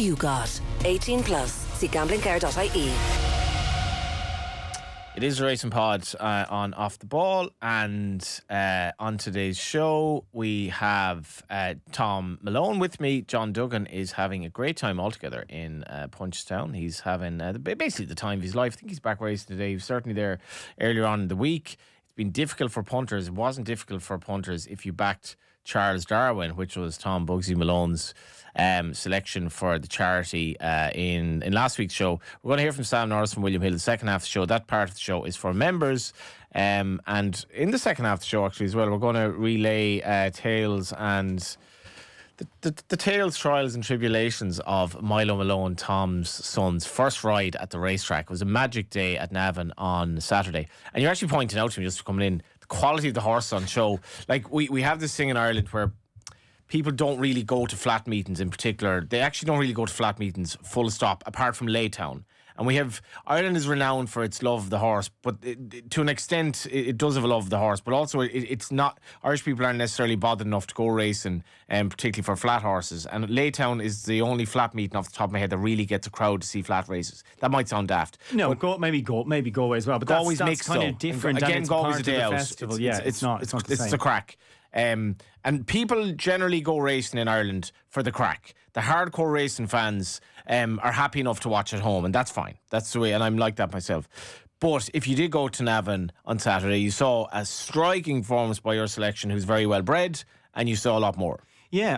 you got. 18 plus. See gamblingcare.ie. It is a racing pod on Off the Ball, and on today's show we have Thom Malone with me. John Duggan is having a great time altogether in Punchestown. He's having basically the time of his life. I think he's back racing today. He was certainly there earlier on in the week. It's been difficult for punters. It wasn't difficult for punters if you backed Charles Darwin, which was Tom Bugsy Malone's selection for the charity in last week's show. We're going to hear from Sam Norris from William Hill the second half of the show. That part of the show is for members, and in the second half of the show actually as well, we're going to relay tales and the tales, trials and tribulations of Milo Malone, Tom's son's first ride at the racetrack. It was a magic day at Navan on Saturday, and you're actually pointing out to me just for coming in the quality of the horse on show. Like we have this thing in Ireland where people don't really go to flat meetings in particular. They actually don't really go to flat meetings, full stop, apart from Laytown. And we have, Ireland is renowned for its love of the horse, but to an extent, it does have a love of the horse, but also it's not, Irish people aren't necessarily bothered enough to go racing, particularly for flat horses. And Laytown is the only flat meeting off the top of my head that really gets a crowd to see flat races. That might sound daft. No, maybe Galway as well, but that's mixed kind though. of different. Again, Galway's a day out. Festival. It's not the crack. And people generally go racing in Ireland for the crack. The hardcore racing fans are happy enough to watch at home, and that's fine. That's the way, and I'm like that myself. But if you did go to Navan on Saturday, you saw a striking performance by your selection, who's very well bred, and you saw a lot more. Yeah,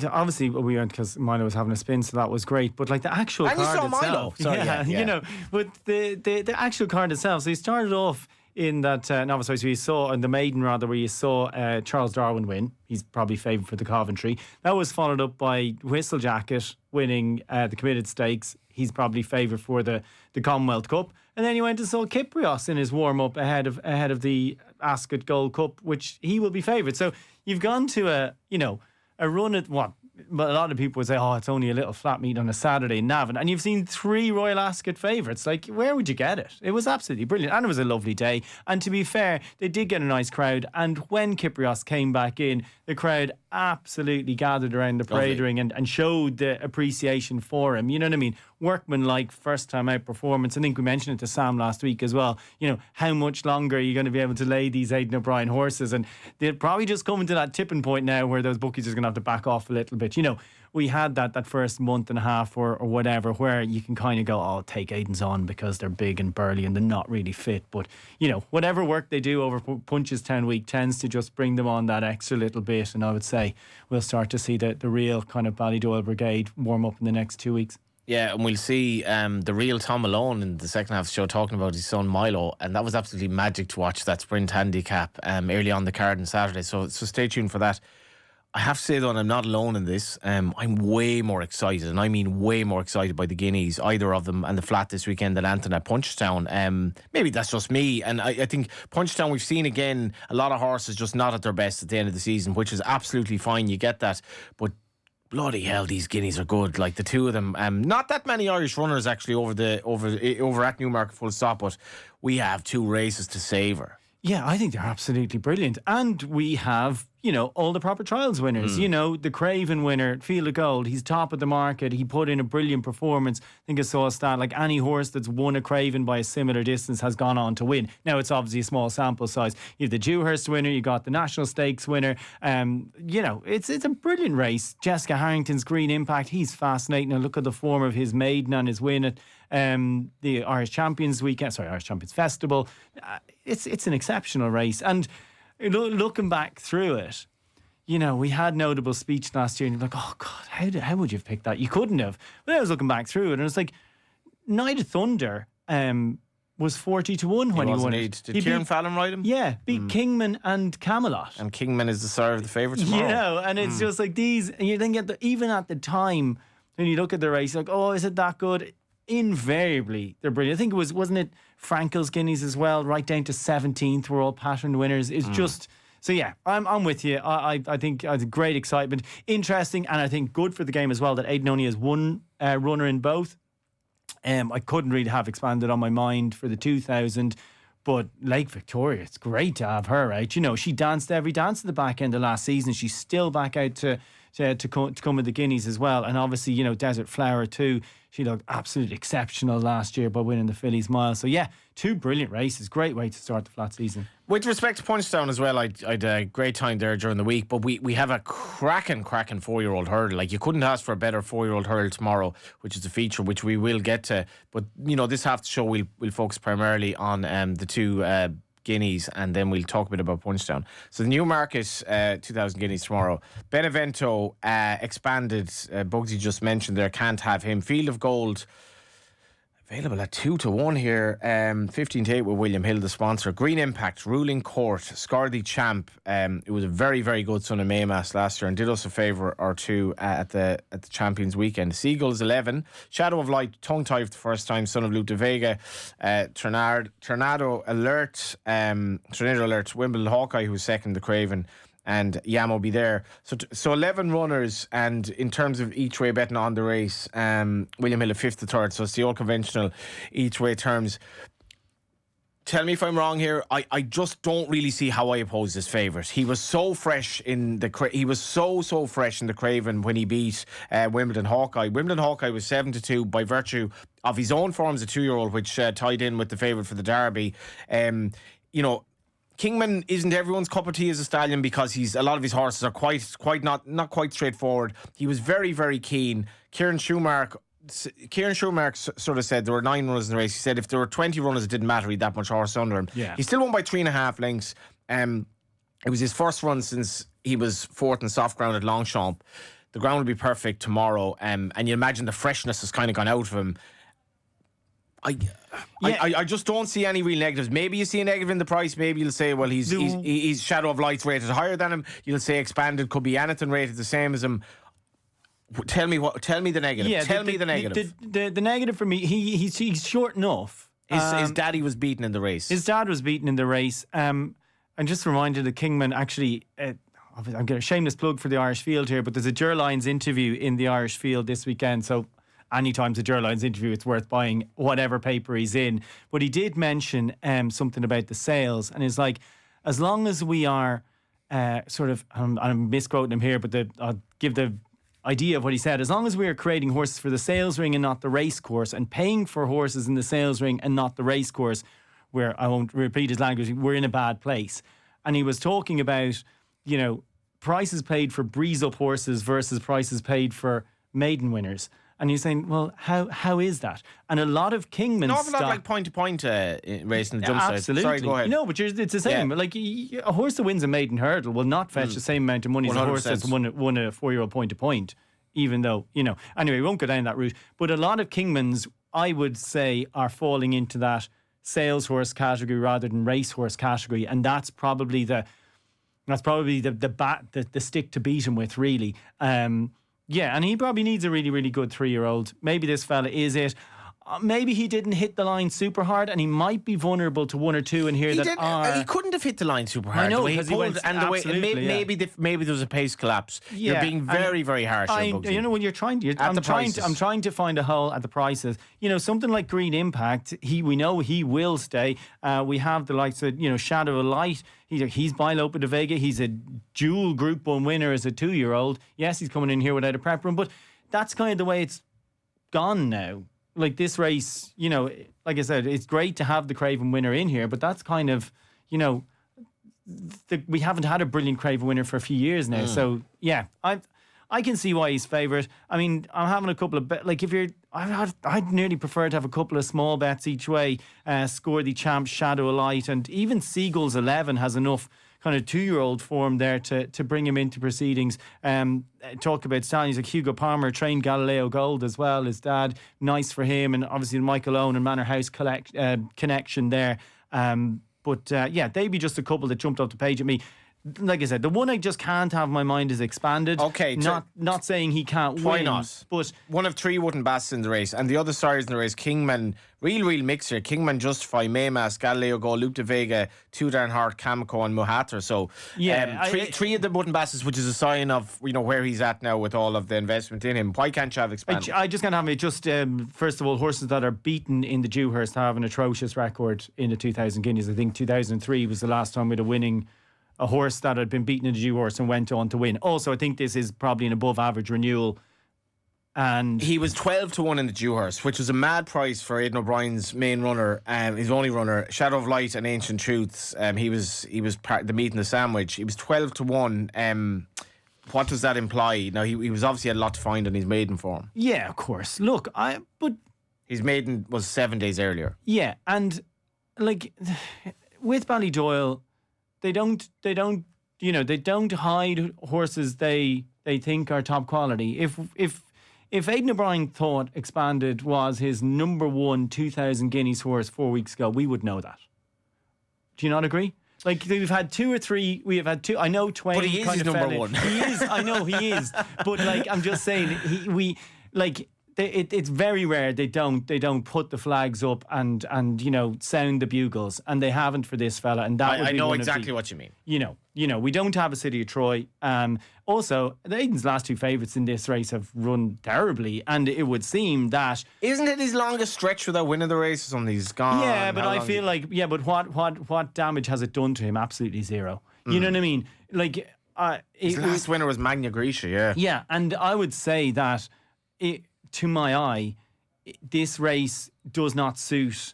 obviously we went because Milo was having a spin, so that was great. But like the actual and card you saw itself, Milo. Sorry, you know, but the actual card itself. So he started off in that novice race where you saw, in the maiden rather, where you saw Charles Darwin win. He's probably favoured for the Coventry. That was followed up by Whistle Jacket winning the Committed Stakes. He's probably favoured for the Commonwealth Cup. And then you went and saw Kyprios in his warm-up ahead of the Ascot Gold Cup, which he will be favoured. So you've gone to a run at what? But a lot of people would say, oh, it's only a little flat meet on a Saturday in Navan. And you've seen 3 Royal Ascot favourites. Like, where would you get it? It was absolutely brilliant. And it was a lovely day. And to be fair, they did get a nice crowd. And when Kyprios came back in, the crowd absolutely gathered around the parade ring and showed the appreciation for him. You know what I mean? Workman-like first-time out performance. I think we mentioned it to Sam last week as well. You know, how much longer are you going to be able to lay these Aidan O'Brien horses? And they're probably just coming to that tipping point now where those bookies are going to have to back off a little bit. You know, we had that first month and a half or whatever where you can kind of go, oh, take Aidan's on because they're big and burly and they're not really fit. But, you know, whatever work they do over Punchestown week tends to just bring them on that extra little bit. And I would say we'll start to see the real kind of Ballydoyle Brigade warm up in the next 2 weeks. Yeah, and we'll see the real Thom Malone in the second half of the show talking about his son Milo, and that was absolutely magic to watch that sprint handicap early on the card on Saturday. So stay tuned for that. I have to say though, and I'm not alone in this, I'm way more excited, and I mean way more excited by the Guineas, either of them, and the flat this weekend than Anton at Punchestown. Maybe that's just me, and I think Punchestown, we've seen again a lot of horses just not at their best at the end of the season, which is absolutely fine, you get that, but bloody hell, these Guineas are good. Like the two of them, not that many Irish runners actually over at Newmarket full stop, but we have 2 races to savour. Yeah, I think they're absolutely brilliant. And we have, you know, all the proper trials winners. You know, the Craven winner, Field of Gold, he's top of the market. He put in a brilliant performance. I think I saw a stat, like any horse that's won a Craven by a similar distance has gone on to win. Now, it's obviously a small sample size. You have the Dewhurst winner, you got the National Stakes winner. You know, it's a brilliant race. Jessica Harrington's Green Impact, he's fascinating. Now, look at the form of his maiden and his win at the Irish Champions Festival. It's an exceptional race. And looking back through it, you know, we had Notable Speech last year and you're like, oh God, how would you have picked that? You couldn't have. But I was looking back through it and it's like Night of Thunder was 40-1 when he won it. Did Kieran Fallon ride him? Yeah, beat Kingman and Camelot. And Kingman is the star of the favourites tomorrow. You know, and it's just like these, and you then get even at the time when you look at the race, you're like, oh, is it that good? Invariably, they're brilliant. I think wasn't it Frankel's Guineas as well, right down to 17th, were all pattern winners. It's just, so yeah, I'm with you. I think it's great excitement, interesting, and I think good for the game as well that Aidan only has one runner in both. I couldn't really have expanded on my mind for the 2000, but Lake Victoria, it's great to have her out. You know, she danced every dance at the back end of last season. She's still back out to to come with the Guineas as well. And obviously, Desert Flower too. She looked absolutely exceptional last year by winning the Fillies Mile. So yeah, 2 brilliant races. Great way to start the flat season. With respect to Punchestown as well, I'd a great time there during the week, but we have a cracking 4-year-old hurdle. Like, you couldn't ask for a better 4-year-old hurdle tomorrow, which is a feature which we will get to. But, this half the show we'll focus primarily on the 2 Guineas, and then we'll talk a bit about Punchestown. So the Newmarket 2000 Guineas tomorrow. Benevento expanded. Bugsy just mentioned there, can't have him. Field of Gold available at 2-1 here. 15-8 with William Hill, the sponsor. Green Impact, Ruling Court, Scardy Champ. It was a very, very good son of Maymas last year and did us a favour or two at the Champions Weekend. Seagulls 11, Shadow of Light, tongue tied for the first time, son of Luke de Vega. Tornado Alert, Wimbledon Hawkeye, who was second, the Craven. And Yam will be there. So 11 runners, and in terms of each way betting on the race, William Hill a 5th to 3rd. So it's the old conventional each way terms. Tell me if I'm wrong here. I just don't really see how I oppose this favourite. He was so fresh in the fresh in the Craven when he beat Wimbledon Hawkeye. Wimbledon Hawkeye was 7-2 by virtue of his own form as a 2-year-old, which tied in with the favourite for the Derby. Kingman isn't everyone's cup of tea as a stallion because a lot of his horses are quite not quite straightforward. He was very, very keen. Kieran Schumacher sort of said there were 9 runners in the race. He said if there were 20 runners, it didn't matter. He had that much horse under him. Yeah. He still won by 3.5 lengths. It was his first run since he was 4th in soft ground at Longchamp. The ground will be perfect tomorrow, and you imagine the freshness has kind of gone out of him. I just don't see any real negatives. Maybe you see a negative in the price. Maybe you'll say, well, he's Shadow of Light's rated higher than him. You'll say Expanded could be anything rated the same as him. Tell me the negative. Yeah, tell me the negative. The negative for me, he's short enough. His daddy was beaten in the race. His dad was beaten in the race. I'm just reminded that Kingman actually. I'm getting a shameless plug for the Irish Field here, but there's a Gerlines interview in the Irish Field this weekend. So anytime's a Gerlines interview, it's worth buying whatever paper he's in. But he did mention something about the sales, and it's like, as long as we are I'm misquoting him here, but I'll give the idea of what he said. As long as we are creating horses for the sales ring and not the race course, and paying for horses in the sales ring and not the race course, where I won't repeat his language, we're in a bad place. And he was talking about, prices paid for breeze up horses versus prices paid for maiden winners. And you're saying, well, how is that? And a lot of Kingman's stock... An awful lot like point-to-point racing the jump side. Absolutely. Sorry, go ahead. No, but it's the same. Yeah. Like, a horse that wins a maiden hurdle will not fetch the same amount of money 100%. As a horse that's won a 4-year-old point-to-point, even though, Anyway, we won't go down that route. But a lot of Kingman's, I would say, are falling into that sales horse category rather than race horse category. And that's probably the stick to beat him with, really. Yeah, and he probably needs a really, really good 3-year-old. Maybe this fella is it. Maybe he didn't hit the line super hard, and he might be vulnerable to 1 or 2 in here he couldn't have hit the line super hard. I know, because he went maybe there was a pace collapse. Yeah, you're being very, very harsh. When you're trying to, I'm trying to find a hole at the prices. Something like Green Impact. We know he will stay. We have the likes of Shadow of Light. He's by Lope de Vega. He's a dual Group 1 winner as a 2-year-old. Yes, he's coming in here without a prep run, but that's kind of the way it's gone now. Like, this race, like I said, it's great to have the Craven winner in here, but that's kind of, we haven't had a brilliant Craven winner for a few years now. So, yeah, I can see why he's favourite. I mean, I'm having a couple of I'd nearly prefer to have a couple of small bets each way. Score the Champ, Shadow of Light, and even Seagulls 11 has enough kind of 2-year-old form there to bring him into proceedings. Talk about stallions like Hugo Palmer, trained Galileo Gold as well, his dad. Nice for him, and obviously the Michael Owen and Manor House connection there. They'd be just a couple that jumped off the page at me. Like I said, the one I just can't have in my mind is Expanded. Okay. Not saying he can't win. Why not? But one of 3 wooden basses in the race, and the other stars in the race, Kingman, real mixer. Kingman, Justify, Maymas, Galileo Go, Luke de Vega, Two Darn Heart, Kamiko, and Muhatter. So, three of the wooden basses, which is a sign of where he's at now with all of the investment in him. Why can't you have Expanded? I just can't have it. Just first of all, horses that are beaten in the Dewhurst have an atrocious record in the 2000 Guineas. I think 2003 was the last time with a winning a horse that had been beaten in a due horse and went on to win. Also, I think this is probably an above average renewal. And he was 12-1 in the Dewhurst, which was a mad price for Aidan O'Brien's main runner, his only runner, Shadow of Light and Ancient Truths. He was part of the meat and the sandwich. He was 12-1. What does that imply? Now he was obviously had a lot to find in his maiden form. Yeah, of course. Look, but his maiden was 7 days earlier. Yeah, and like with Ballydoyle, they don't hide horses they think are top quality. If Aidan O'Brien thought Expanded was his number one 2,000 Guineas horse 4 weeks ago, we would know that. Do you not agree? Like, we've had two or three. We have had two. I know Twain. But he is his number one. He is. I know he is. But like, I'm just saying, it's very rare they don't put the flags up and sound the bugles, and they haven't for this fella. And that I know exactly what you mean. We don't have a City of Troy. Also, Aidan's last two favourites in this race have run terribly, and it would seem that isn't it his longest stretch without winning the race or something? He's gone. Yeah, but I feel like but what damage has it done to him? Absolutely zero. You know what I mean? Like his last winner was Magna Grecia. Yeah. Yeah, and I would say that to my eye, this race does not suit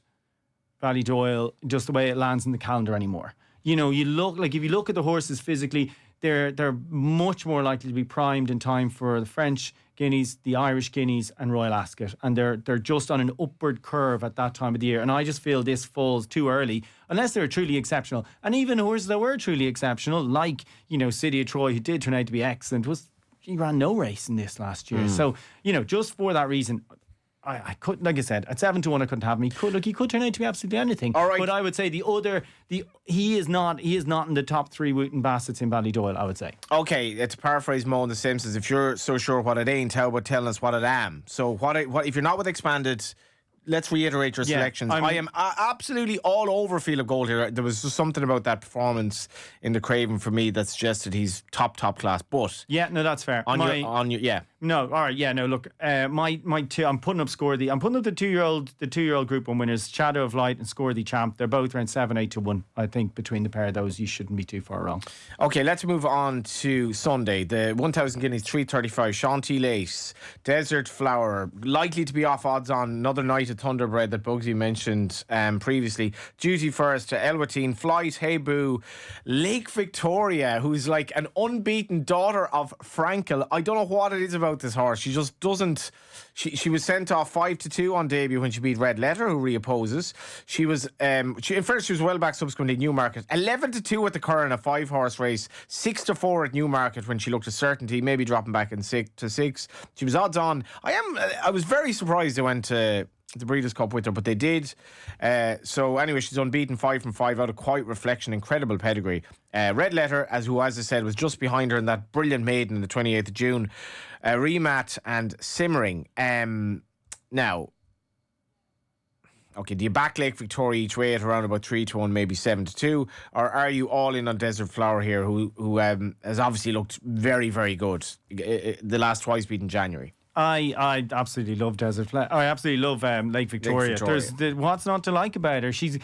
Ballydoyle just the way it lands in the calendar anymore. You look like if you look at the horses physically, they're much more likely to be primed in time for the French Guineas, the Irish Guineas, and Royal Ascot, and they're just on an upward curve at that time of the year. And I just feel this falls too early, unless they're truly exceptional. And even horses that were truly exceptional, like City of Troy, who did turn out to be excellent, he ran no race in this last year. So just for that reason, I couldn't, like I said, at 7-1 I couldn't have him. He could turn out to be absolutely anything. All right. But I would say he is not in the top three Wooten Bassett's in Ballydoyle, I would say. Okay, to paraphrase Mo and the Simpsons, if you're so sure what it ain't, how about telling us what it am? So what if you're not with Expanded, let's reiterate your selections. I am absolutely all over Field of Gold here. There was just something about that performance in the Craven for me that suggested he's top class. But yeah, no, that's fair. No, all right, yeah, no. Look, my two. I'm putting up Scorthy. I'm putting up the 2-year-old Group 1 winners, Shadow of Light and Scorthy Champ. They're both around 7-8-1. I think between the pair of those, you shouldn't be too far wrong. Okay, let's move on to Sunday. The 1,000 Guineas 335. Shanty Lace, Desert Flower, likely to be off odds on. Another night at Thunderbread that Bugsy mentioned previously. Duty First to Elwatine, Flight, Hey Boo, Lake Victoria, who's like an unbeaten daughter of Frankel. I don't know what it is about this horse. She just doesn't. She was sent off 5-2 on debut when she beat Red Letter, who reopposes. She was at first she was well back, subsequently Newmarket. 11-2 at the Curran, a 5-horse race. 6-4 at Newmarket when she looked a certainty, maybe dropping back in 6. She was odds on. I was very surprised they went to the Breeders' Cup with her, but they did. So anyway, she's unbeaten, 5 from 5 out of Quiet Reflection, incredible pedigree. Red Letter, as I said, was just behind her in that brilliant maiden in the 28th of June. Remat and Simmering. Now, okay, do you back Lake Victoria each way at around about 3-1, maybe 7-2, or are you all in on Desert Flower here, who has obviously looked very, very good the last twice beat in January? I absolutely love Desert Flower. I absolutely love Lake Victoria. There's what's not to like about her? She's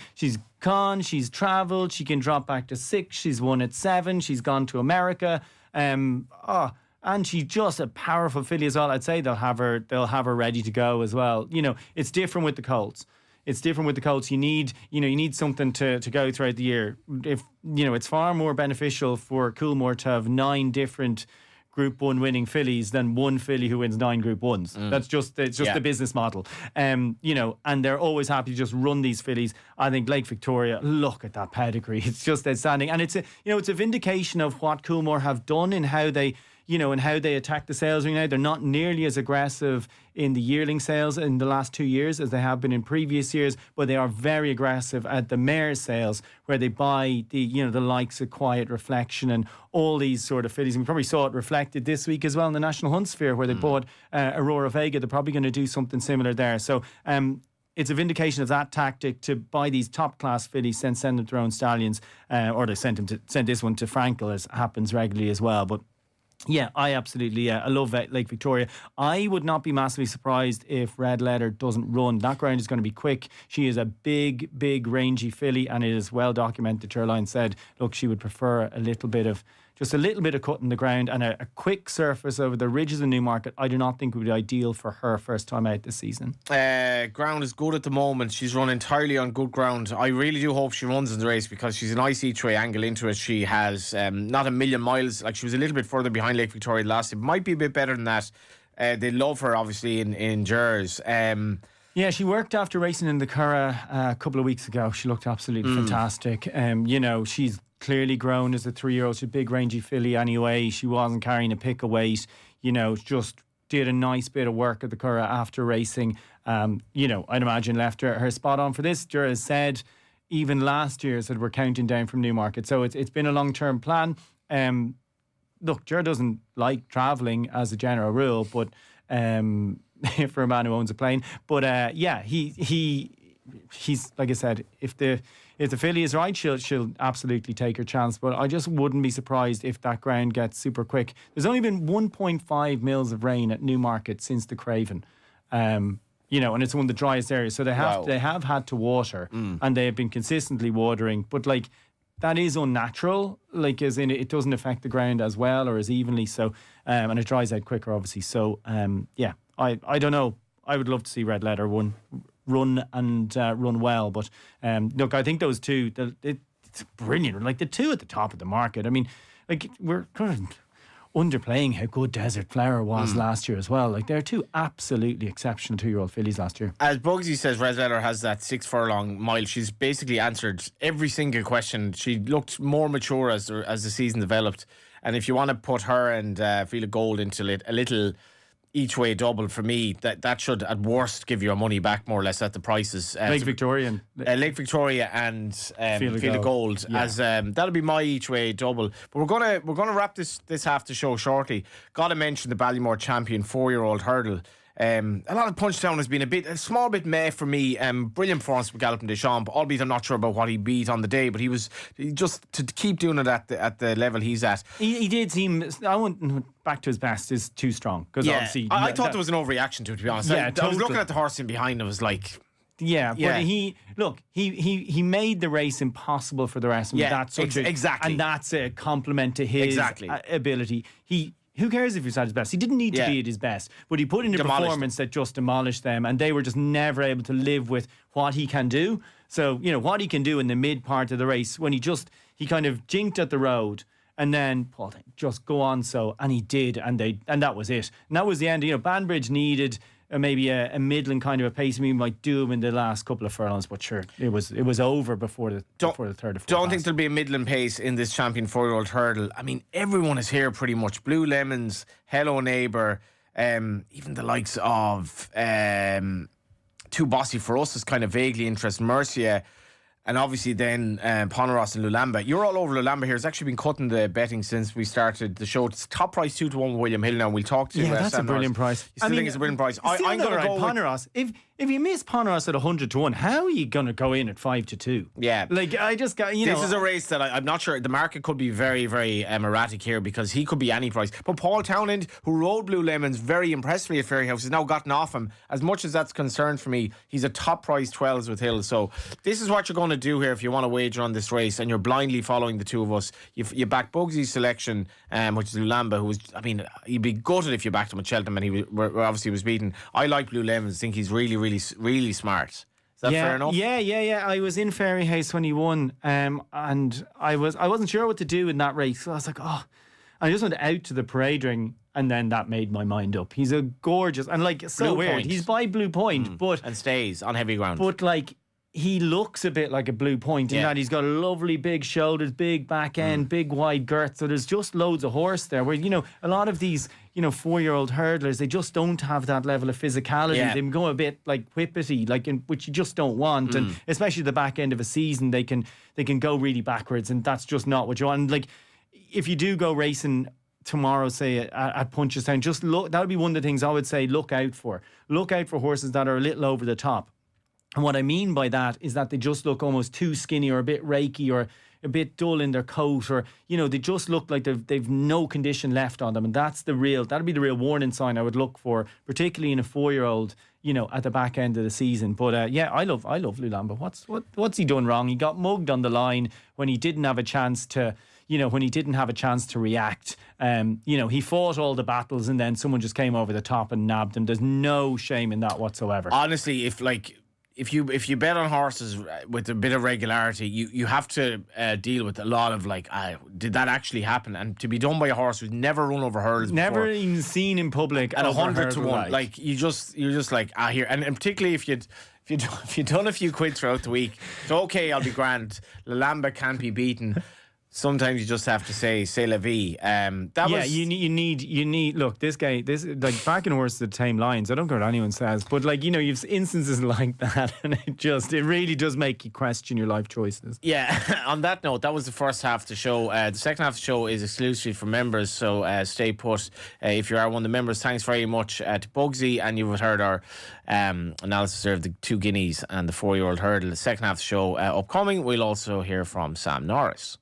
gone. She's travelled. She can drop back to 6. She's won at 7. She's gone to America. And she's just a powerful filly as well. I'd say they'll have her ready to go as well. It's different with the colts. You need something to go throughout the year. It's far more beneficial for Coolmore to have 9 different Group 1 winning fillies than one filly who wins 9 Group 1s. That's just the business model. And they're always happy to just run these fillies. I think Lake Victoria, look at that pedigree. It's just outstanding. And it's a vindication of what Coolmore have done in how they attack the sales ring now. They're not nearly as aggressive in the yearling sales in the last 2 years as they have been in previous years, but they are very aggressive at the mare sales, where they buy the likes of Quiet Reflection and all these sort of fillies. And we probably saw it reflected this week as well in the National Hunt Sphere, where they bought Aurora Vega. They're probably going to do something similar there. So it's a vindication of that tactic to buy these top class fillies, send them to their own stallions, or they sent this one to Frankel, as happens regularly as well. But Yeah, I love Lake Victoria. I would not be massively surprised if Red Letter doesn't run. That ground is going to be quick. She is a big, rangy filly, and it is well documented. Caroline said, look, she would prefer just a little bit of cut in the ground and a quick surface over the ridges of Newmarket. I do not think would be ideal for her first time out this season. Ground is good at the moment. She's run entirely on good ground. I really do hope she runs in the race because she's a nice each way angle into it. She has not a million miles. Like, she was a little bit further behind Lake Victoria last year. Might be a bit better than that. They love her obviously in Gers. Yeah, she worked after racing in the Curragh a couple of weeks ago. She looked absolutely fantastic. She's clearly grown as a 3-year-old. She's a big rangy filly anyway. She wasn't carrying a pick of weight. Just did a nice bit of work at the Curragh after racing. I'd imagine left her spot on for this. Dura said even last year said we're counting down from Newmarket. So it's been a long-term plan. Look, Ger doesn't like travelling as a general rule, but for a man who owns a plane. But he's like I said, if the filly is right, she'll absolutely take her chance. But I just wouldn't be surprised if that ground gets super quick. There's only been 1.5 mils of rain at Newmarket since the Craven. And it's one of the driest areas. So they have had to water, and they have been consistently watering. But that is unnatural, as in it doesn't affect the ground as well or as evenly. So, and it dries out quicker, obviously. So, I don't know. I would love to see Red Letter run well. But look, I think those two, it's brilliant. The two at the top of the market. I mean, we're kind of underplaying how good Desert Flower was last year as well. They're two absolutely exceptional 2-year-old fillies last year. As Bugsy says, Red Letter has that 6 furlong mile. She's basically answered every single question. She looked more mature as the season developed. And if you want to put her and Feel of Gold into a little each way double, for me, that should at worst give your money back more or less at the prices. Lake Victoria and Feel of Gold, yeah. as that'll be my each way double. But we're gonna wrap this half the show shortly. Got to mention the Ballymore champion 4-year-old hurdle. A lot of Punchestown has been a small bit meh for me. Brilliant performance from Galopin Deschamps, albeit I'm not sure about what he beat on the day, but he just to keep doing it at the level he's at. He did seem, I wouldn't back to his best is too strong, because obviously I thought there was an overreaction to it, to be honest. Yeah, I was looking at the horse in behind, it was like. Yeah, but he made the race impossible for the rest of them. Yeah, exactly. And that's a compliment to his ability. Who cares if he's at his best? He didn't need to be at his best, but he put in a performance that just demolished them, and they were just never able to live with what he can do. So, what he can do in the mid part of the race, when he kind of jinked at the road, and then Paul, just go on. So, and he did, and that was it. And that was the end. Banbridge needed maybe a middling kind of a pace. We might do him in the last couple of furlongs, but sure, it was over before the third or fourth. Don't think there'll be a middling pace in this champion 4-year-old hurdle. I mean, everyone is here pretty much. Blue Lemons, Hello Neighbour, even the likes of Too Bossy for Us is kind of vaguely interesting. Mercia. And obviously then Poneros and Lulamba. You're all over Lulamba here. It's actually been cutting the betting since we started the show. It's top price 2-1 with William Hill now. We'll talk to you. Yeah, that's Sam a brilliant Norris. price. You still think it's a brilliant price? I'm going to go Poneros. If you miss Poneros at 100-1, how are you going to go in at 5-2? Yeah. I just got, This is a race that I'm not sure. The market could be very, very erratic here, because he could be any price. But Paul Townend, who rode Blue Lemons very impressively at Fairyhouse, has now gotten off him. As much as that's concerned for me, he's a top price 12s with Hill. So this is what you're going to do here if you want to wager on this race, and you're blindly following the two of us. You back Bugsy's selection, which is Lulamba, who was, you'd be gutted if you backed him at Cheltenham, and he obviously was beaten. I like Blue Lemons. I think he's really, really, really smart. Is that fair enough? Yeah. I was in Fairyhouse when he won, and I wasn't sure what to do in that race. So I was like, I just went out to the parade ring, and then that made my mind up. He's a gorgeous, and so Blue weird. Point. He's by Blue Point, and stays on heavy ground. But he looks a bit like a Blue Point in that he's got lovely big shoulders, big back end, big wide girth. So there's just loads of horse there. Where a lot of these 4-year-old hurdlers, they just don't have that level of physicality. Yeah. They go a bit whippety, which you just don't want. And especially the back end of a season, they can go really backwards, and that's just not what you want. And if you do go racing tomorrow, say at Punchestown, just look. That would be one of the things I would say. Look out for horses that are a little over the top. And what I mean by that is that they just look almost too skinny or a bit raky, or a bit dull in their coat, or they just look like they've no condition left on them, and that'd be the real warning sign I would look for, particularly in a 4-year-old. At the back end of the season. But I love Lulamba. What's he done wrong? He got mugged on the line when he didn't have a chance to. When he didn't have a chance to react. He fought all the battles, and then someone just came over the top and nabbed him. There's no shame in that whatsoever. Honestly, if you bet on horses with a bit of regularity, you have to deal with a lot of did that actually happen? And to be done by a horse who's never run over hurdles, never before, even seen in public, at 100 to 1, like you're just here, and particularly if you'd done a few quid throughout the week, it's okay, I'll be grand. Lulamba can't be beaten. Sometimes you just have to say "c'est la vie." You need. Look, this guy, backing horses to tame lions. I don't care what anyone says, but you've instances like that, and it really does make you question your life choices. Yeah. On that note, that was the first half of the show. The second half of the show is exclusively for members, so stay put. If you are one of the members, thanks very much to Bugsy, and you've heard our analysis of the 2 Guineas and the 4-year-old hurdle. The second half of the show upcoming. We'll also hear from Sam Norris.